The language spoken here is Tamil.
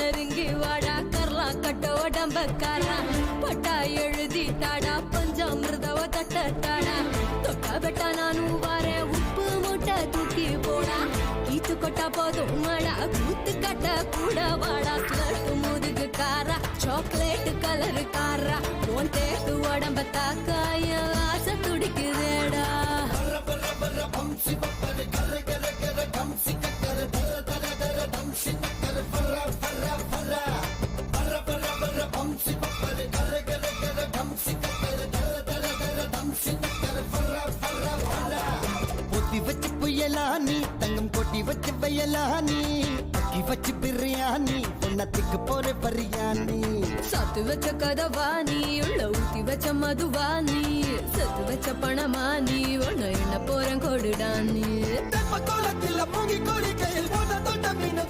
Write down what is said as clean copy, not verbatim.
நெருங்கி வாடா கர்லா கட்ட உடம்பக்காரா பட்டா எழுதி தாடா பஞ்சாமிர்தவ தட்டாடா தொட்டா பெட்டா நானும் வாரேன் உப்பு மூட்டை தூக்கி போடா கீத்து கொட்டா போதும் மடா கூத்து கட்ட கூட வாடா ஸ்லட்டு முதுகு காரா சாக்லேட் கலரு காரா உன் தேக்கு உடம்ப தாக்காய ஆசை துடிக்குதேடா பொத்தி வச்சு புயலானி தங்கம் கொட்டி வச்சு வயலானி அக்கி வச்சு பிரியாணி பொன்னத்துக்கு போற பரியானி சாத்து வச்ச கதவாணி உள்ள ஊத்தி வச்ச மதுவாணி சத்து வச்ச பணமானி உன்ன என்ன போறேன் கொடுடானி கோலத்தில் மூங்கி கோரிக்கையில் போட்ட தொட்ட மீன்